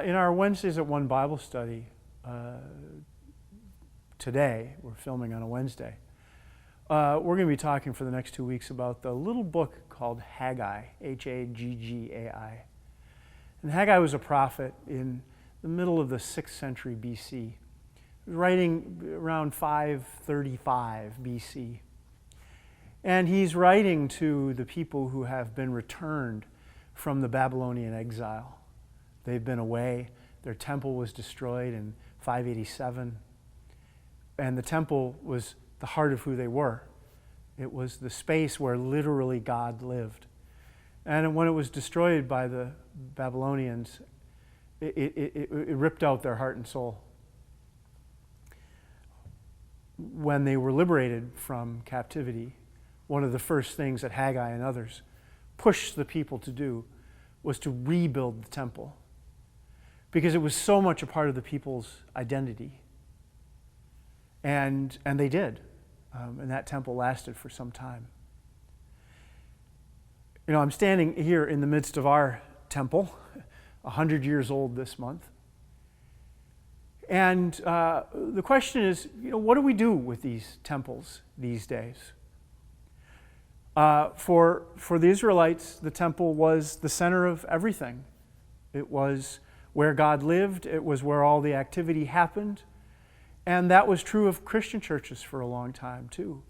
In our Wednesdays at One Bible study today, we're filming on a Wednesday, we're going to be talking for the next 2 weeks about the little book called Haggai, Haggai. And Haggai was a prophet in the middle of the 6th century BC. He was writing around 535 BC. And he's writing to the people who have been returned from the Babylonian exile. They've been away. Their temple was destroyed in 587. And the temple was the heart of who they were. It was the space where literally God lived. And when it was destroyed by the Babylonians, it ripped out their heart and soul. When they were liberated from captivity, one of the first things that Haggai and others pushed the people to do was to rebuild the temple, because it was so much a part of the people's identity. And they did. And that temple lasted for some time. You know, I'm standing here in the midst of our temple, 100 years old this month. And the question is, you know, what do we do with these temples these days? For the Israelites, the temple was the center of everything. It was where God lived. It was where all the activity happened. And that was true of Christian churches for a long time, too.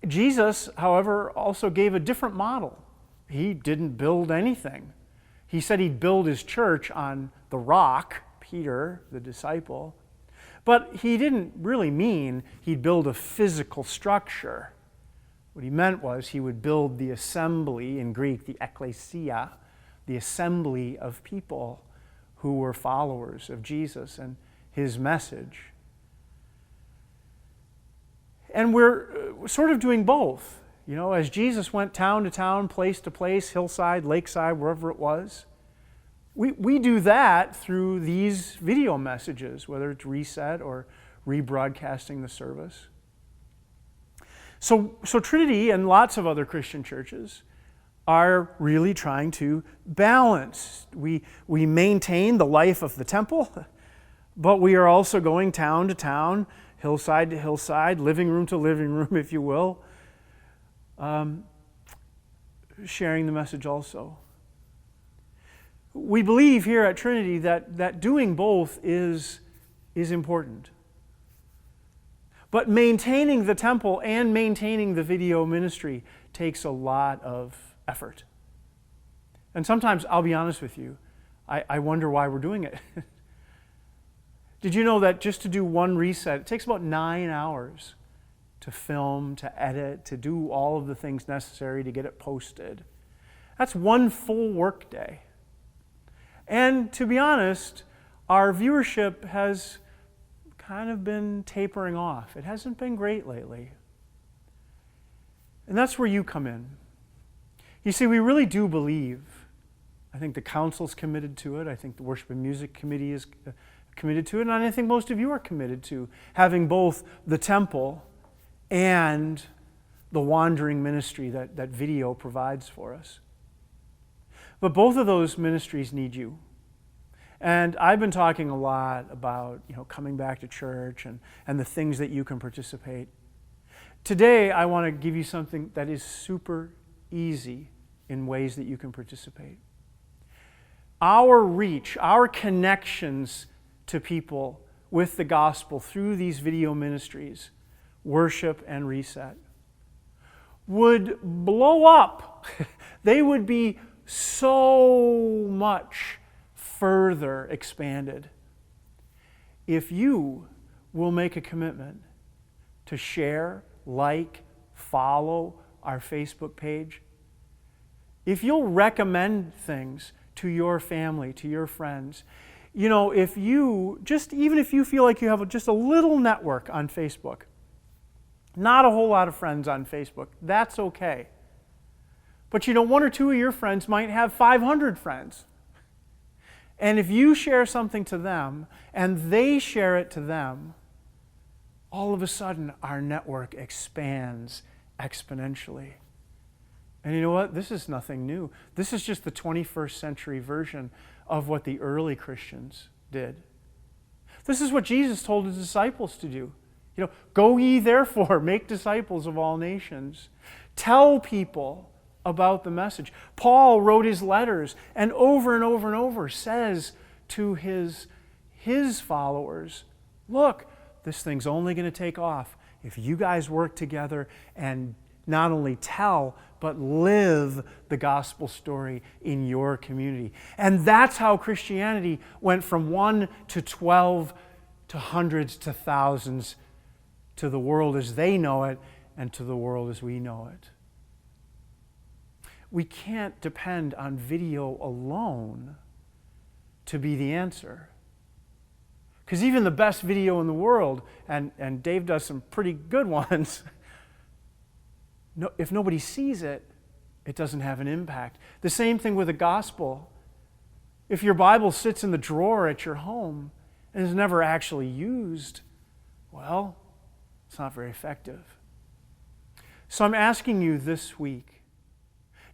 Jesus, however, also gave a different model. He didn't build anything. He said he'd build his church on the rock, Peter, the disciple. But he didn't really mean he'd build a physical structure. What he meant was he would build the assembly, in Greek, the ekklesia, the assembly of people who were followers of Jesus and his message. And we're sort of doing both. You know, as Jesus went town to town, place to place, hillside, lakeside, wherever it was, we do that through these video messages, whether it's Reset or rebroadcasting the service. So Trinity and lots of other Christian churches are really trying to balance. We maintain the life of the temple, but we are also going town to town, hillside to hillside, living room to living room, if you will, sharing the message also. We believe here at Trinity that doing both is important. But maintaining the temple and maintaining the video ministry takes a lot of effort. And sometimes, I'll be honest with you, I wonder why we're doing it. Did you know that just to do one reset, it takes about 9 hours to film, to edit, to do all of the things necessary to get it posted? That's one full work day. And to be honest, our viewership has kind of been tapering off. It hasn't been great lately. And that's where you come in. You see, we really do believe. I think the council's committed to it. I think the Worship and Music Committee is committed to it. And I think most of you are committed to having both the temple and the wandering ministry that video provides for us. But both of those ministries need you. And I've been talking a lot about, you know, coming back to church and the things that you can participate. Today, I want to give you something that is super easy in ways that you can participate. Our reach, our connections to people with the gospel through these video ministries, Worship and Reset, would blow up. They would be so much further expanded if you will make a commitment to share, like, follow our Facebook page. If you'll recommend things to your family, to your friends, you know, if you, even if you feel like you have just a little network on Facebook, not a whole lot of friends on Facebook, that's okay. But you know, one or two of your friends might have 500 friends. And if you share something to them and they share it to them, all of a sudden our network expands exponentially. And you know what? This is nothing new. This is just the 21st century version of what the early Christians did. This is what Jesus told his disciples to do. Go ye therefore, make disciples of all nations. Tell people about the message. Paul wrote his letters and over says to his followers, look, this thing's only going to take off if you guys work together and not only tell, but live the gospel story in your community. And that's how Christianity went from 1 to 12 to hundreds to thousands to the world as they know it and to the world as we know it. We can't depend on video alone to be the answer. Because even the best video in the world, and Dave does some pretty good ones, if nobody sees it, it doesn't have an impact. The same thing with the gospel. If your Bible sits in the drawer at your home and is never actually used, well, it's not very effective. So I'm asking you this week,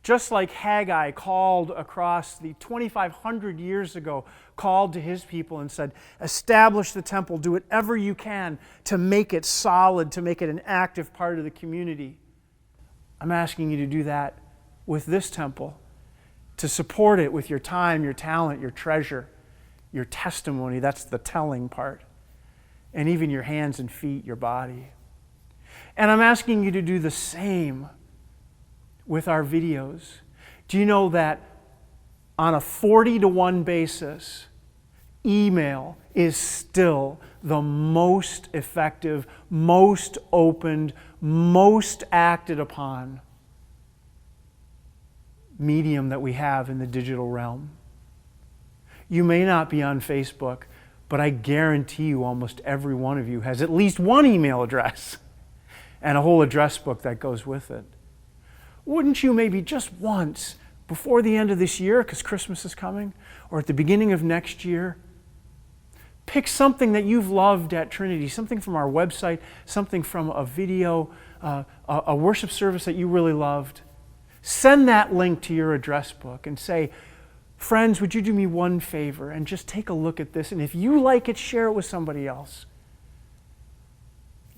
just like Haggai called across the 2,500 years ago, called to his people and said, establish the temple, do whatever you can to make it solid, to make it an active part of the community. I'm asking you to do that with this temple, to support it with your time, your talent, your treasure, your testimony. That's the telling part. And even your hands and feet, your body. And I'm asking you to do the same with our videos. Do you know that on a 40-to-1 basis, email is still the most effective, most opened, most acted upon medium that we have in the digital realm? You may not be on Facebook, but I guarantee you almost every one of you has at least one email address and a whole address book that goes with it. Wouldn't you maybe just once, before the end of this year, because Christmas is coming, or at the beginning of next year, pick something that you've loved at Trinity, something from our website, something from a video, a worship service that you really loved. Send that link to your address book and say, friends, would you do me one favor and just take a look at this? And if you like it, share it with somebody else.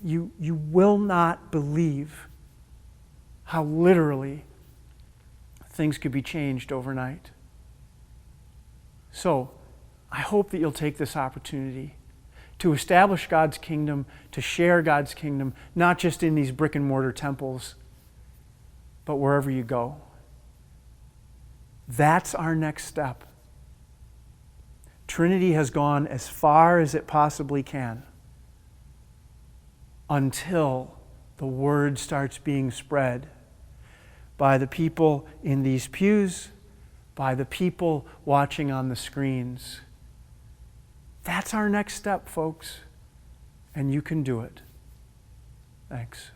You will not believe how literally things could be changed overnight. So, I hope that you'll take this opportunity to establish God's kingdom, to share God's kingdom, not just in these brick and mortar temples, but wherever you go. That's our next step. Trinity has gone as far as it possibly can until the word starts being spread by the people in these pews, by the people watching on the screens. That's our next step, folks. And you can do it. Thanks.